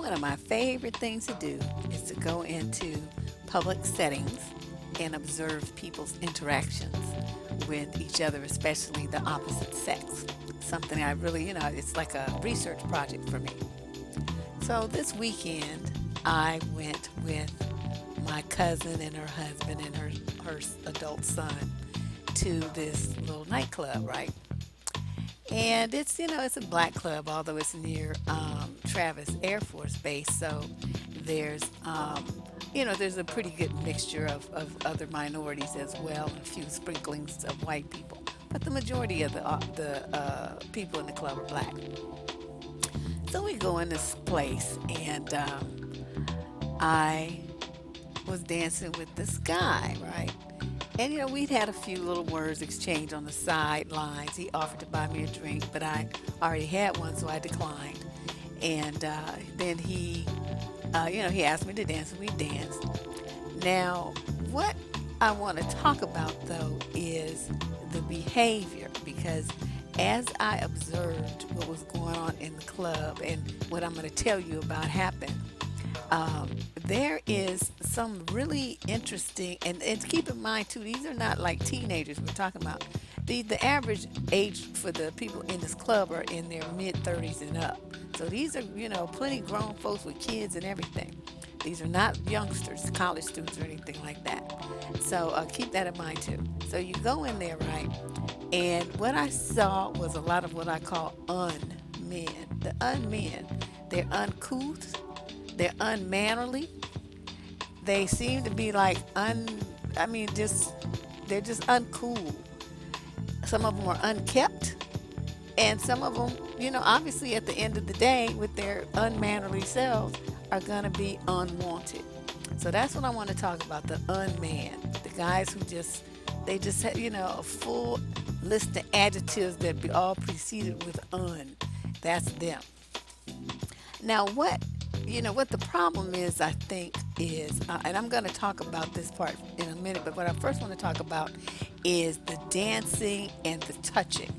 One of my favorite things to do is to go into public settings and observe people's interactions with each other, especially the opposite sex. Something I really, it's like a research project for me. So this weekend, I went with my cousin and her husband and her adult son to this little nightclub, right? And it's a black club, although it's near Travis Air Force Base. So there's, there's a pretty good mixture of other minorities as well, and a few sprinklings of white people. But the majority of the people in the club are black. So we go in this place, and I was dancing with this guy, right? And we'd had a few little words exchanged on the sidelines. He offered to buy me a drink, but I already had one, so I declined. And then he asked me to dance, and we danced. Now, what I want to talk about though is the behavior, because as I observed what was going on in the club and what I'm going to tell you about happened, there is some really interesting, and keep in mind too, these are not like teenagers we're talking about. The average age for the people in this club are in their mid 30s and up. So these are, plenty grown folks with kids and everything. These are not youngsters, college students or anything like that. So keep that in mind too. So you go in there, right? And what I saw was a lot of what I call unmen. The unmen, they're uncouth, they're unmannerly. They seem to be like they're just uncool. Some of them are unkept, and some of them, obviously at the end of the day, with their unmannerly selves, are gonna be unwanted. So that's what I want to talk about: the unman, the guys who they just have, a full list of adjectives that be all preceded with un. That's them. Now, what the problem is, I think, is, and I'm going to talk about this part in a minute, but what I first want to talk about is the dancing and the touching.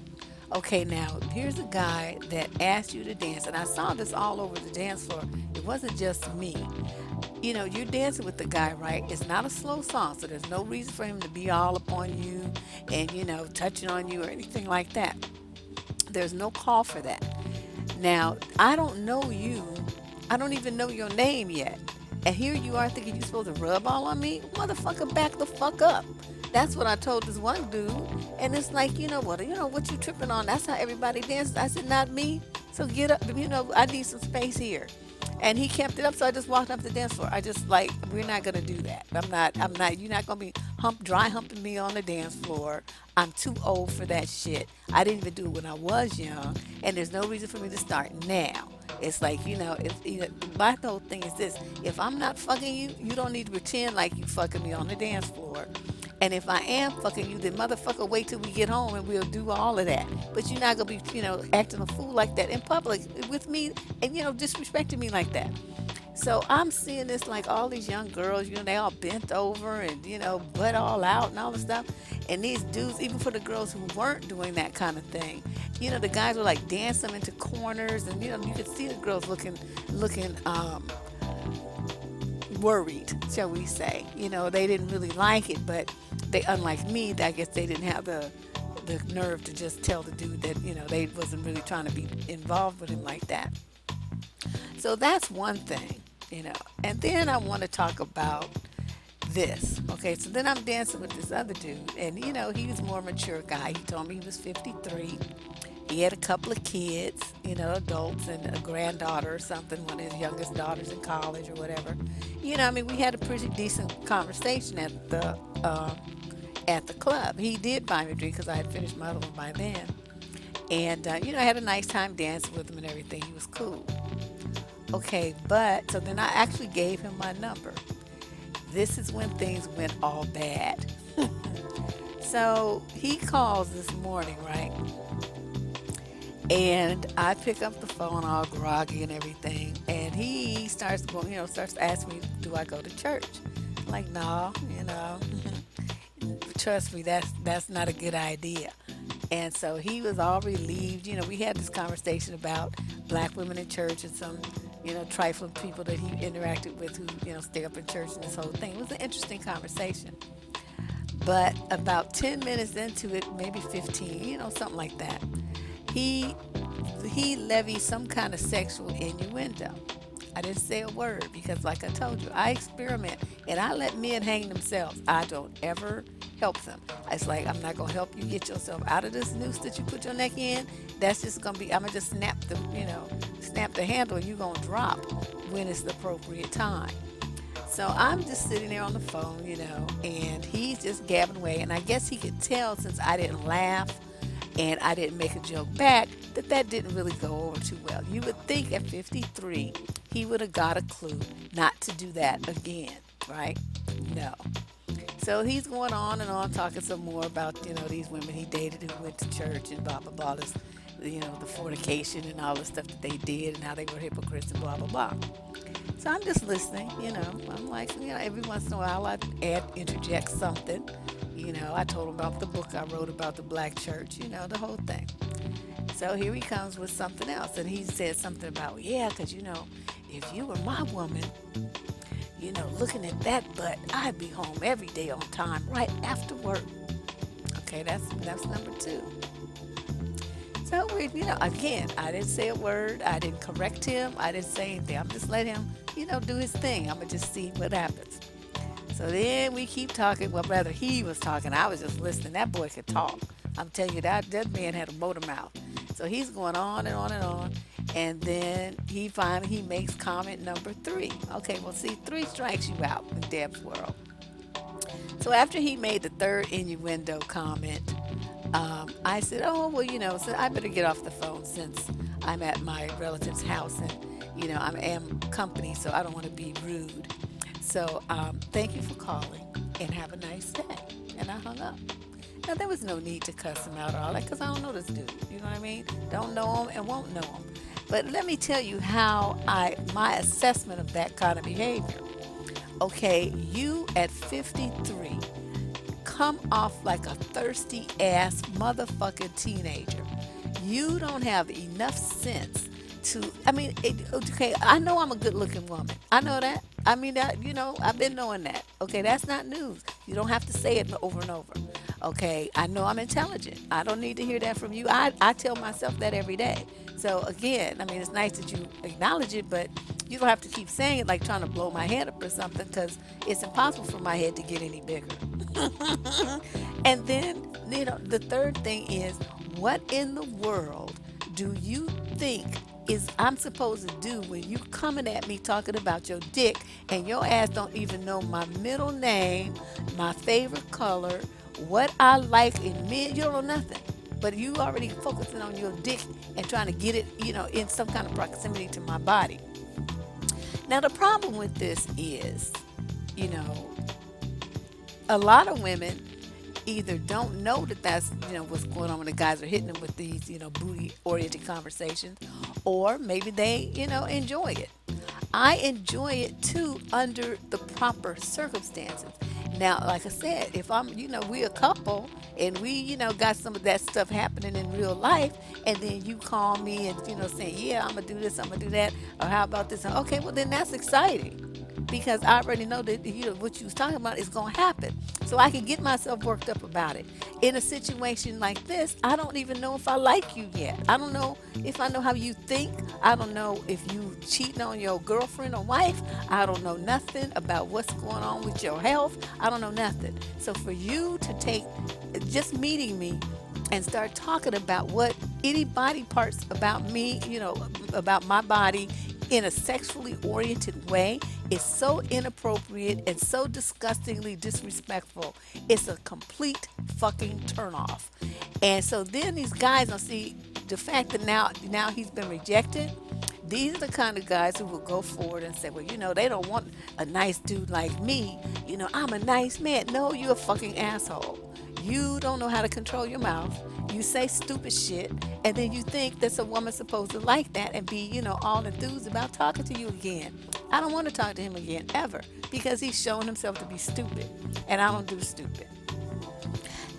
Okay, now, here's a guy that asked you to dance, and I saw this all over the dance floor. It wasn't just me. You're dancing with the guy, right? It's not a slow song, so there's no reason for him to be all up on you and, touching on you or anything like that. There's no call for that. Now, I don't know you. I don't even know your name yet. And here you are thinking you're supposed to rub all on me? Motherfucker, back the fuck up. That's what I told this one dude. And it's like, what you tripping on? That's how everybody dances. I said, not me. So get up. I need some space here. And he kept it up, so I just walked up the dance floor. I just we're not gonna do that. You're not gonna be dry humping me on the dance floor. I'm too old for that shit. I didn't even do it when I was young, and there's no reason for me to start now. It's like, my whole thing is this: if I'm not fucking you, you don't need to pretend like you fucking me on the dance floor. And if I am fucking you, then motherfucker, wait till we get home and we'll do all of that. But you're not going to be, acting a fool like that in public with me and, disrespecting me like that. So I'm seeing this like all these young girls, they all bent over and, butt all out and all this stuff. And these dudes, even for the girls who weren't doing that kind of thing, the guys were like dancing them into corners, and, you could see the girls looking, worried, shall we say. They didn't really like it, but they, unlike me, I guess they didn't have the nerve to just tell the dude that, they wasn't really trying to be involved with him like that. So that's one thing, And then I want to talk about this. Okay, so then I'm dancing with this other dude, and he was a more mature guy. He told me he was 53. He had a couple of kids, adults, and a granddaughter or something, one of his youngest daughters in college or whatever. We had a pretty decent conversation at the club. He did buy me a drink because I had finished my other one by then. And, I had a nice time dancing with him and everything. He was cool. Okay, so then I actually gave him my number. This is when things went all bad. So he calls this morning, right? And I pick up the phone all groggy and everything, and he starts to ask me, do I go to church? I'm like, no, trust me, that's not a good idea. And so he was all relieved. We had this conversation about black women in church and some, trifling people that he interacted with who, stay up in church and this whole thing. It was an interesting conversation. But about 10 minutes into it, maybe 15, something like that, he levied some kind of sexual innuendo. I didn't say a word because, like I told you, I experiment and I let men hang themselves. I don't ever help them. It's like, I'm not going to help you get yourself out of this noose that you put your neck in. That's just going to be, I'm going to just snap the handle and you're going to drop when it's the appropriate time. So I'm just sitting there on the phone, and he's just gabbing away. And I guess he could tell, since I didn't laugh and I didn't make a joke back, that didn't really go over too well. You would think at 53, he would have got a clue not to do that again, right? No. So he's going on and on, talking some more about, these women he dated who went to church and blah, blah, blah, this, the fornication and all the stuff that they did and how they were hypocrites and blah, blah, blah. So I'm just listening, I'm like, every once in a while I interject something. I told him about the book I wrote about the black church, the whole thing. So here he comes with something else. And he said something about, yeah, because, if you were my woman, looking at that butt, I'd be home every day on time, right after work. Okay, that's number 2. So, again, I didn't say a word. I didn't correct him. I didn't say anything. I'm just letting him, do his thing. I'm going to just see what happens. So then we keep talking. Well, rather, he was talking. I was just listening. That boy could talk. I'm telling you, that man had a motor mouth. So he's going on and on and on. And then he finally makes comment number 3. Okay, well, see, 3 strikes you out in Deb's world. So after he made the 3rd innuendo comment, I said, oh, well, so I better get off the phone since I'm at my relative's house and, I am company, so I don't want to be rude. So thank you for calling and have a nice day. And I hung up. Now, there was no need to cuss him out or all that because I don't know this dude. You know what I mean? Don't know him and won't know him. But let me tell you how my assessment of that kind of behavior. Okay, you at 53 come off like a thirsty ass motherfucking teenager. You don't have enough sense to, okay, I know I'm a good looking woman. I know that. I've been knowing that. Okay, that's not news. You don't have to say it over and over. Okay, I know I'm intelligent. I don't need to hear that from you. I tell myself that every day. So again, it's nice that you acknowledge it, but you don't have to keep saying it like trying to blow my head up or something, because it's impossible for my head to get any bigger. And then, the 3rd thing is, what in the world do you think is I'm supposed to do when you coming at me talking about your dick and your ass don't even know my middle name, my favorite color, what I like in men? You don't know nothing. But you already focusing on your dick and trying to get it, in some kind of proximity to my body. Now, the problem with this is, a lot of women either don't know that that's, what's going on when the guys are hitting them with these, booty-oriented conversations, or maybe they, enjoy it. I enjoy it, too, under the proper circumstances. Now, like I said, if I'm, we a couple and we, got some of that stuff happening in real life, and then you call me and, saying, yeah, I'm going to do this, I'm going to do that, or how about this? Okay, well, then that's exciting, because I already know that, what you was talking about is going to happen. So I can get myself worked up about it. In a situation like this, I don't even know if I like you yet. I don't know if I know how you think. I don't know if you cheating on your girlfriend or wife. I don't know nothing about what's going on with your health. I don't know nothing. So for you to take just meeting me and start talking about what any body parts about me, about my body in a sexually oriented way is so inappropriate and so disgustingly disrespectful. It's a complete fucking turnoff. And so then these guys don't see the fact that now he's been rejected. These are the kind of guys who will go forward and say, well, they don't want a nice dude like me. I'm a nice man. No, you're a fucking asshole. You don't know how to control your mouth. You say stupid shit, and then you think that's a woman supposed to like that and be, all enthused about talking to you again. I don't want to talk to him again, ever, because he's shown himself to be stupid, and I don't do stupid.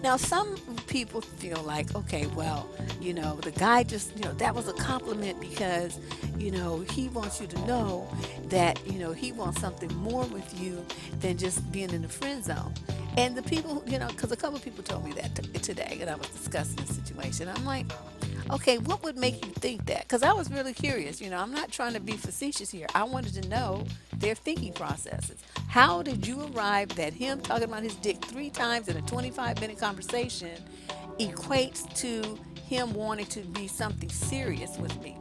Now, some people feel like, okay, well, the guy just, that was a compliment because, he wants you to know that, he wants something more with you than just being in the friend zone. And the people, because a couple of people told me that today, and I was discussing the situation. I'm like, okay, what would make you think that? Because I was really curious. I'm not trying to be facetious here. I wanted to know their thinking processes. How did you arrive that him talking about his dick 3 times in a 25-minute conversation equates to him wanting to be something serious with me?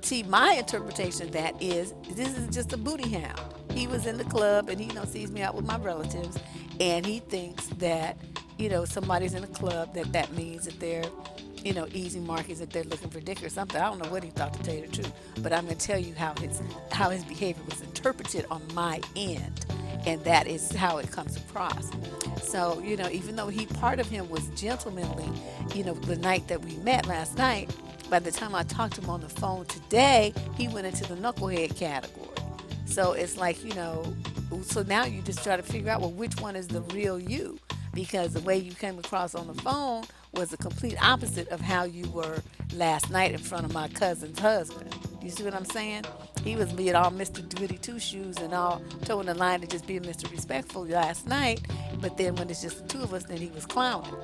See, my interpretation of that is this is just a booty hound. He was in the club and he sees me out with my relatives, and he thinks that somebody's in the club, that means that they're easy markings, that they're looking for dick or something. I don't know what he thought, to tell you the truth, but I'm going to tell you how his behavior was interpreted on my end, and that is how it comes across. So even though part of him was gentlemanly, the night that we met last night, by the time I talked to him on the phone today, he went into the knucklehead category. So it's like, so now you just try to figure out, well, which one is the real you? Because the way you came across on the phone was the complete opposite of how you were last night in front of my cousin's husband. You see what I'm saying? He was being all Mr. Goody Two Shoes and all towing the line to just being Mr. Respectful last night. But then when it's just the two of us, then he was clowning.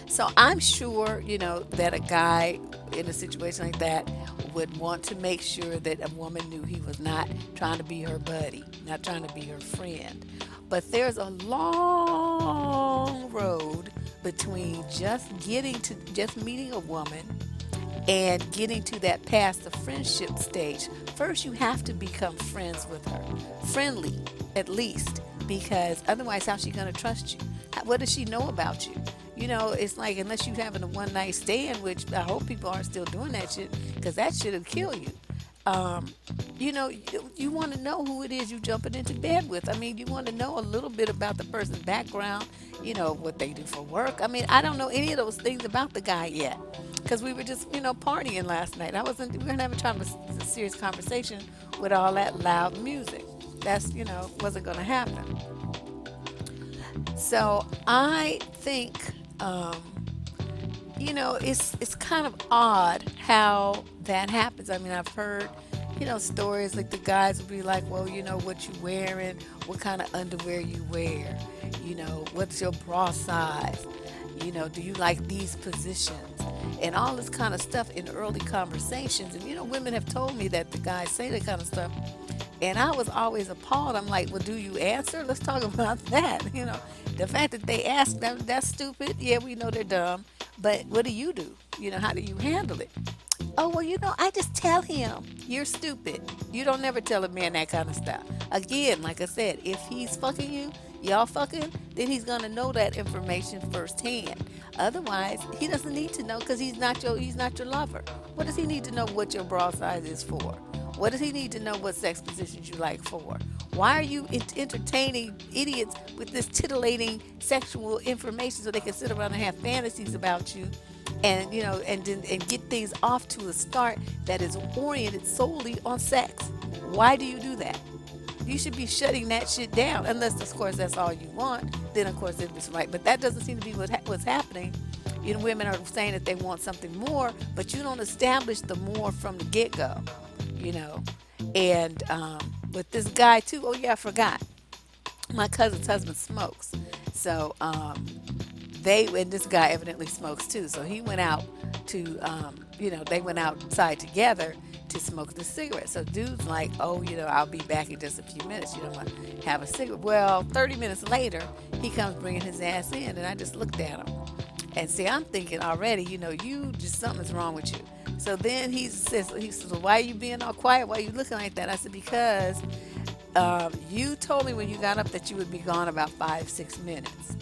So I'm sure, that a guy in a situation like that would want to make sure that a woman knew he was not trying to be her buddy, not trying to be her friend. But there's a long road between just meeting a woman and getting to that past the friendship stage. First, you have to become friends with her, friendly at least, because otherwise, how's she going to trust you? What does she know about you? It's like, unless you're having a one-night stand, which I hope people aren't still doing that shit, because that shit will kill you. You want to know who it is you jumping into bed with. I mean, you want to know a little bit about the person's background, what they do for work. I mean, I don't know any of those things about the guy yet, because we were just, partying last night. We weren't having time for a serious conversation with all that loud music. That's, wasn't going to happen. So I think, it's kind of odd how that happens. I mean, I've heard, stories like the guys will be like, well, what you wearing, what kind of underwear you wear, what's your bra size, do you like these positions, and all this kind of stuff in early conversations. And, women have told me that the guys say that kind of stuff. And I was always appalled. I'm like, well, do you answer? Let's talk about that. The fact that they ask them, that's stupid. Yeah, we know they're dumb. But what do? How do you handle it? Oh, well, I just tell him, you're stupid. You don't never tell a man that kind of stuff. Again, like I said, if he's fucking you, y'all fucking, then he's going to know that information firsthand. Otherwise, he doesn't need to know, because he's not your lover. What does he need to know what your bra size is for? What does he need to know what sex positions you like for? Why are you entertaining idiots with this titillating sexual information so they can sit around and have fantasies about you, and and get things off to a start that is oriented solely on sex? Why do you do that? You should be shutting that shit down, unless, of course, that's all you want. Then, of course, it's right. But that doesn't seem to be what's happening. Women are saying that they want something more, but you don't establish the more from the get-go. And with this guy too, oh yeah, I forgot, my cousin's husband smokes, so and this guy evidently smokes too, so he went out to they went outside together to smoke the cigarette. So dude's like, oh, I'll be back in just a few minutes, I'm gonna have a cigarette. Well, 30 minutes later, he comes bringing his ass in, and I just looked at him, and see, I'm thinking already, you just, something's wrong with you. So then he says, well, why are you being all quiet? Why are you looking like that? I said, because you told me when you got up that you would be gone about 5-6 minutes.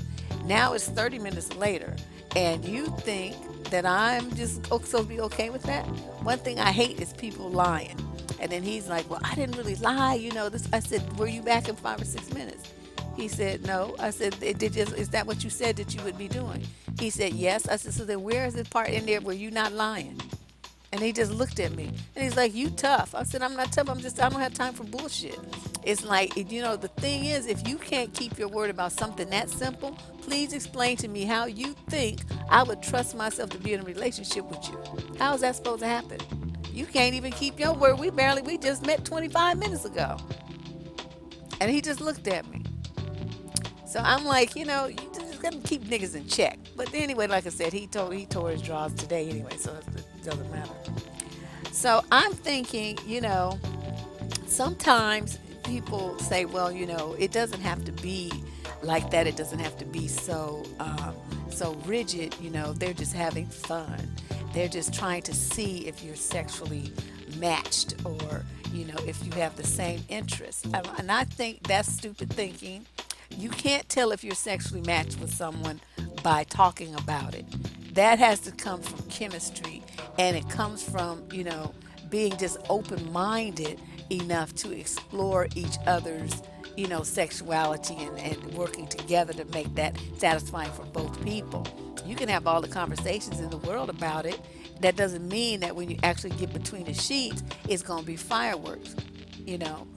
Now it's 30 minutes later, and you think that I'm just supposed to be okay with that? One thing I hate is people lying. And then he's like, well, I didn't really lie, this. I said, were you back in 5 or 6 minutes? He said, no. I said, is that what you said that you would be doing? He said, yes. I said, so then where is the part in there where you're not lying? And he just looked at me, and he's like, you tough. I said, I'm not tough. I don't have time for bullshit. It's like, the thing is, if you can't keep your word about something that simple, please explain to me how you think I would trust myself to be in a relationship with you. How is that supposed to happen? You can't even keep your word. We just met 25 minutes ago. And he just looked at me. So I'm like, you just gotta keep niggas in check. But anyway, like I said, he tore his drawers today anyway, so it doesn't matter. So I'm thinking, sometimes people say, well, it doesn't have to be like that. It doesn't have to be so rigid. They're just having fun. They're just trying to see if you're sexually matched, or if you have the same interests. And I think that's stupid thinking. You can't tell if you're sexually matched with someone by talking about it. That has to come from chemistry, and it comes from, being just open-minded enough to explore each other's, sexuality, and working together to make that satisfying for both people. You can have all the conversations in the world about it. That doesn't mean that when you actually get between the sheets, it's going to be fireworks.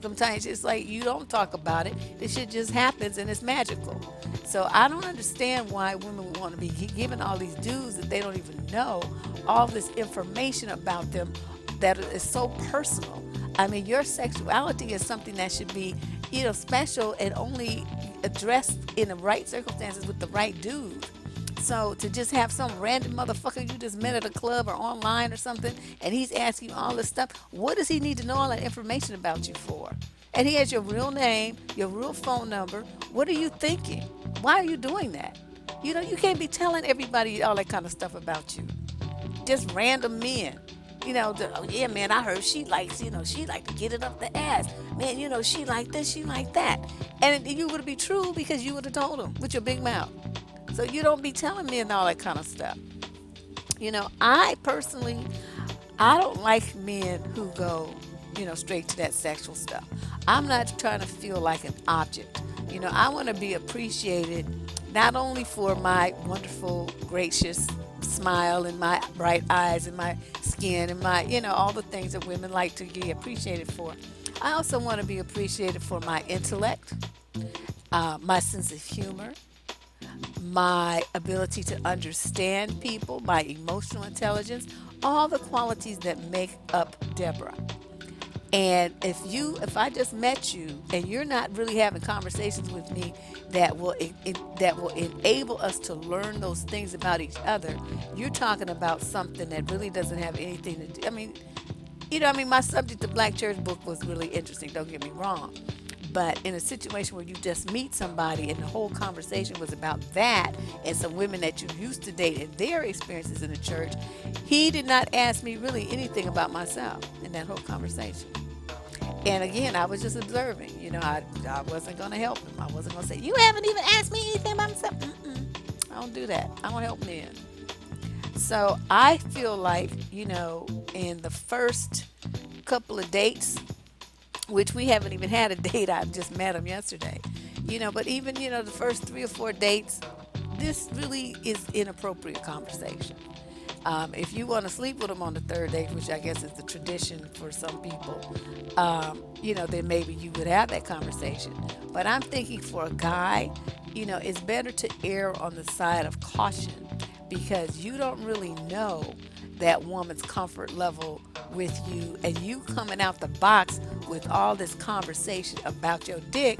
Sometimes it's like you don't talk about it. This shit just happens and it's magical. So I don't understand why women would want to be given all these dudes that they don't even know, all this information about them that is so personal. I mean, your sexuality is something that should be, special and only addressed in the right circumstances with the right dude. So to just have some random motherfucker you just met at a club or online or something, and he's asking you all this stuff, what does he need to know all that information about you for? And he has your real name, your real phone number. What are you thinking? Why are you doing that? You can't be telling everybody all that kind of stuff about you. Just random men. Oh yeah, man, I heard she likes, she like to get it up the ass. Man, she like this, she like that. And you would be true because you would have told him with your big mouth. So you don't be telling me and all that kind of stuff. I personally, I don't like men who go, straight to that sexual stuff. I'm not trying to feel like an object. I want to be appreciated not only for my wonderful, gracious smile and my bright eyes and my skin and my, all the things that women like to be appreciated for. I also want to be appreciated for my intellect, my sense of humor, my ability to understand people, my emotional intelligence, all the qualities that make up Deborah. And if I just met you and you're not really having conversations with me that will enable us to learn those things about each other, you're talking about something that really doesn't have anything to do. My subject, the Black Church book, was really interesting. Don't get me wrong. But in a situation where you just meet somebody and the whole conversation was about that and some women that you used to date and their experiences in the church, he did not ask me really anything about myself in that whole conversation. And again, I was just observing. I wasn't going to help him. I wasn't going to say, you haven't even asked me anything about myself. I don't do that. I don't help men. So I feel like, in the first couple of dates, which we haven't even had a date. I just met him yesterday. But even, the first 3 or 4 dates, this really is inappropriate conversation. If you want to sleep with him on the 3rd date, which I guess is the tradition for some people, then maybe you would have that conversation. But I'm thinking for a guy, it's better to err on the side of caution, because you don't really know that woman's comfort level with you, and you coming out the box with all this conversation about your dick,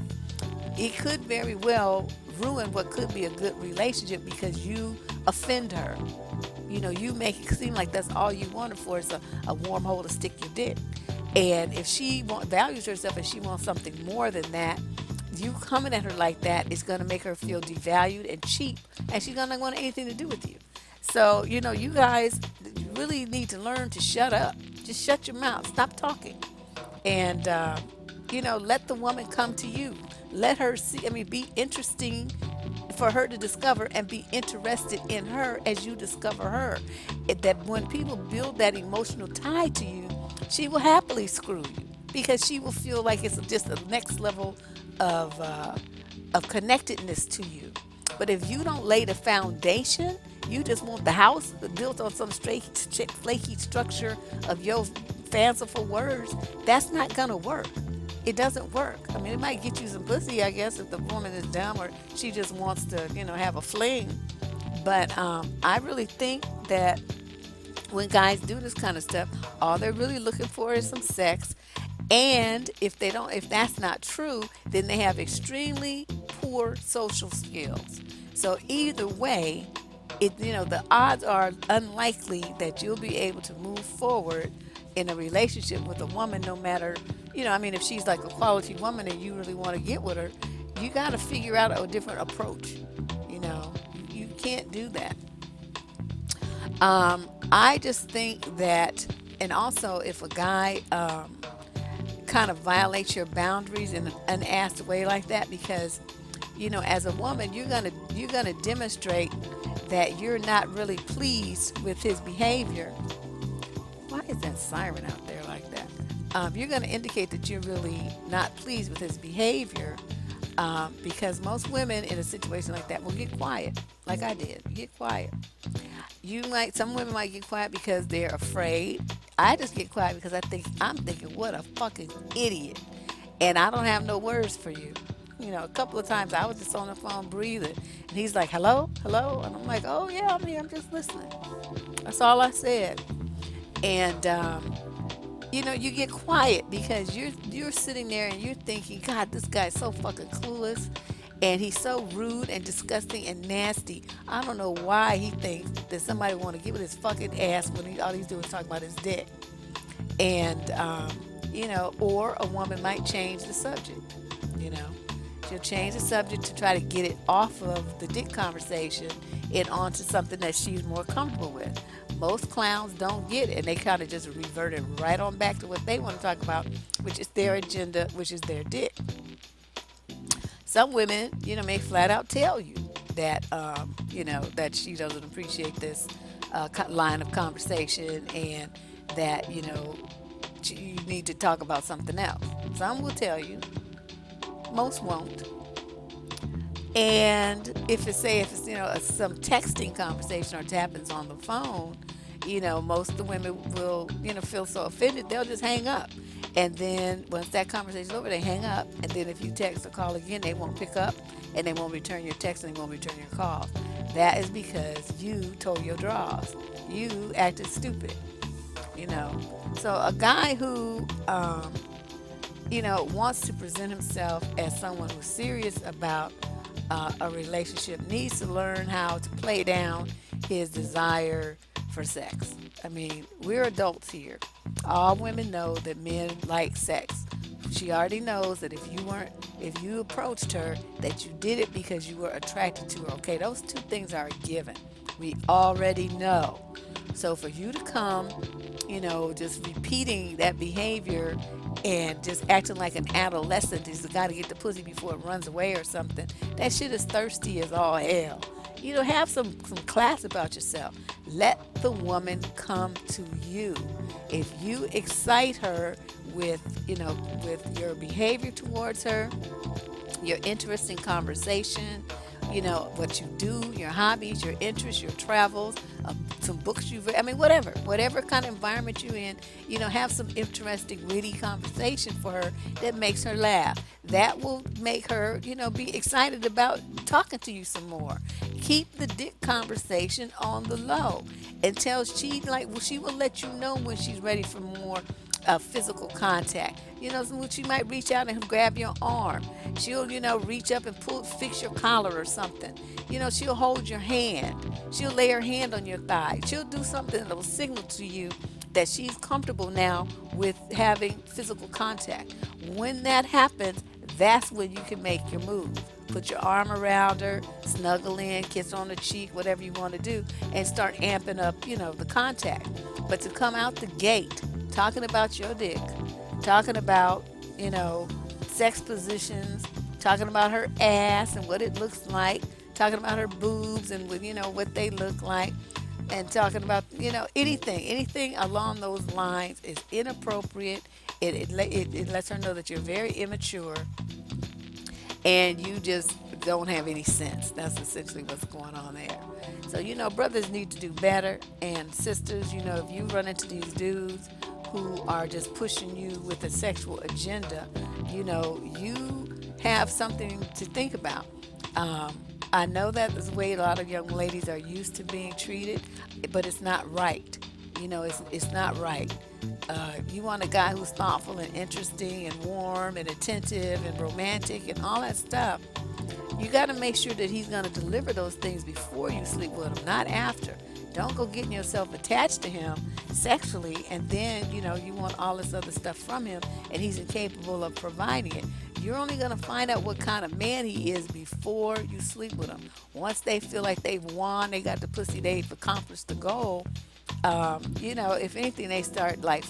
it could very well ruin what could be a good relationship because you offend her. You make it seem like that's all you want her for is a warm hole to stick your dick. And if she values herself and she wants something more than that, you coming at her like that is going to make her feel devalued and cheap, and she's going to want anything to do with you. So, you guys really need to learn to shut up. Just shut your mouth. Stop talking. And, let the woman come to you. Let her be interesting for her to discover, and be interested in her as you discover her. That when people build that emotional tie to you, she will happily screw you because she will feel like it's just a next level of connectedness to you. But if you don't lay the foundation, you just want the house built on some flaky structure of your fanciful words, that's not going to work. it doesn't work. I mean, it might get you some pussy, I guess, if the woman is dumb or she just wants to, have a fling. But I really think that when guys do this kind of stuff, all they're really looking for is some sex. And if that's not true, then they have extremely poor social skills. So either way, the odds are unlikely that you'll be able to move forward in a relationship with a woman, no matter, I mean, if she's like a quality woman and you really want to get with her, you got to figure out a different approach. You can't do that. I just think that, and also if a guy kind of violates your boundaries in an unasked way like that, because as a woman you're gonna demonstrate that you're not really pleased with his behavior. Why is that siren out there like that? You're going to indicate that you're really not pleased with his behavior, because most women in a situation like that will get quiet, like I did. Get quiet. Some women might get quiet because they're afraid. I just get quiet because I'm thinking, what a fucking idiot, and I don't have no words for you. A couple of times I was just on the phone breathing, and he's like, hello, hello, and I'm like, oh yeah, I'm here, I'm just listening. That's all I said. And you get quiet because you're sitting there and you're thinking, God, this guy's so fucking clueless, and he's so rude and disgusting and nasty. I don't know why he thinks that somebody want to get with his fucking ass when all he's doing is talking about his dick. And or a woman might change the subject. She'll change the subject to try to get it off of the dick conversation and onto something that she's more comfortable with. Most clowns don't get it, and they kind of just revert it right on back to what they want to talk about, which is their agenda, which is their dick. Some women, may flat out tell you that, that she doesn't appreciate this line of conversation, and that, you need to talk about something else. Some will tell you. Most won't. And if it's some texting conversation or it happens on the phone, most of the women will feel so offended they'll just hang up. And then once that conversation's over, they hang up. And then if you text or call again, they won't pick up, and they won't return your text, and they won't return your calls. That is because you told your draws. You acted stupid. So a guy who wants to present himself as someone who's serious about a relationship needs to learn how to play down his desire for sex. I mean, we're adults here. All women know that men like sex. She already knows that if you approached her, that you did it because you were attracted to her. Okay, those two things are a given. We already know. So for you to come, just repeating that behavior and just acting like an adolescent, just got to get the pussy before it runs away or something, that shit is thirsty as all hell. Have some class about yourself. Let the woman come to you. If you excite her with your behavior towards her, your interesting conversation, what you do, your hobbies, your interests, your travels, some books you've read, whatever kind of environment you're in, have some interesting, witty conversation for her that makes her laugh. That will make her, be excited about talking to you some more. Keep the dick conversation on the low until she will let you know when she's ready for more physical contact. She might reach out and grab your arm. She'll, reach up and fix your collar or something. She'll hold your hand. She'll lay her hand on your thigh. She'll do something that will signal to you that she's comfortable now with having physical contact. When that happens, that's when you can make your move. Put your arm around her, snuggle in, kiss on the cheek, whatever you want to do, and start amping up, the contact. But to come out the gate talking about your dick, talking about, sex positions, talking about her ass and what it looks like, talking about her boobs and what they look like, and talking about, anything along those lines is inappropriate. It lets her know that you're very immature and you just don't have any sense. That's essentially what's going on there. So, brothers need to do better, and sisters, if you run into these dudes who are just pushing you with a sexual agenda, you have something to think about. Um, I know that is the way a lot of young ladies are used to being treated, but it's not right. It's not right. You want a guy who's thoughtful and interesting and warm and attentive and romantic and all that stuff. You got to make sure that he's going to deliver those things before you sleep with him, not after. Don't go getting yourself attached to him sexually, and then you want all this other stuff from him, and he's incapable of providing it. You're only going to find out what kind of man he is before you sleep with him. Once they feel like they've won, they got the pussy, they've accomplished the goal. If anything, they start like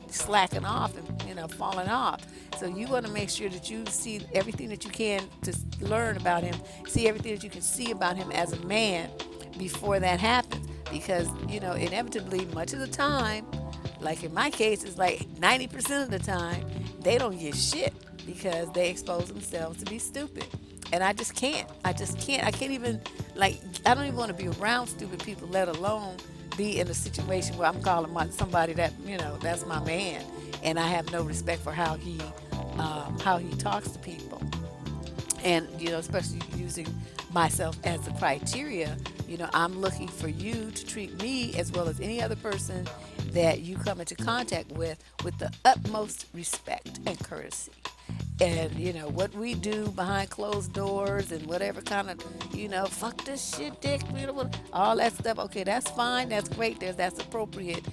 slacking off and falling off. So you want to make sure that you see everything that you can to learn about him, see everything that you can see about him as a man before that happens. Because inevitably, much of the time, like in my case, it's like 90% of the time, they don't get shit because they expose themselves to be stupid. And I just can't. I can't even, I don't even want to be around stupid people, let alone be in a situation where I'm calling somebody that, that's my man. And I have no respect for how he talks to people. And, especially using myself as the criteria, I'm looking for you to treat me as well as any other person that you come into contact with the utmost respect and courtesy. And what we do behind closed doors and whatever kind of fuck this shit dick, all that stuff, okay, that's fine, that's great, that's appropriate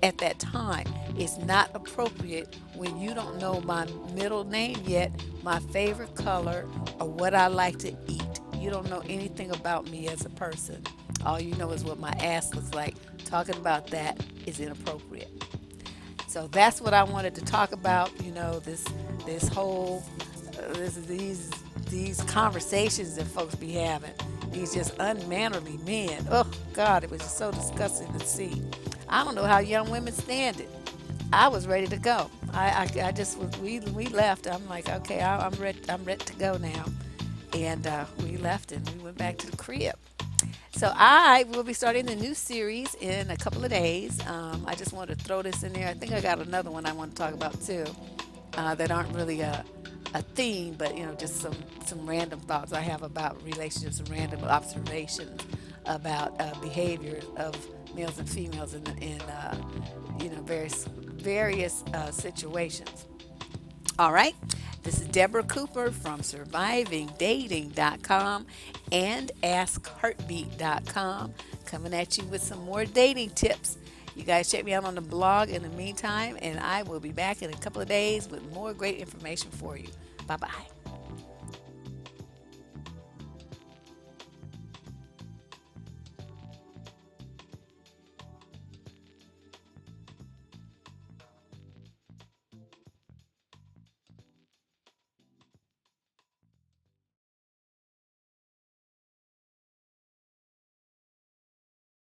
at that time. It's not appropriate when you don't know my middle name yet, my favorite color, or what I like to eat. You don't know anything about me as a person. All you know is what my ass looks like. Talking about that is inappropriate. So that's what I wanted to talk about. This whole these conversations that folks be having. These just unmannerly men. Oh God, it was just so disgusting to see. I don't know how young women stand it. I was ready to go. I just was. We left. I'm like, okay, I'm ready. I'm ready to go now. And we left and we went back to the crib. So I will be starting the new series in a couple of days. I just wanted to throw this in there. I think I got another one I want to talk about too, that aren't really a theme, but just some random thoughts I have about relationships and random observations about behavior of males and females in various situations. All right. This is Deborah Cooper from survivingdating.com and askheartbeat.com, coming at you with some more dating tips. You guys check me out on the blog in the meantime, and I will be back in a couple of days with more great information for you. Bye-bye.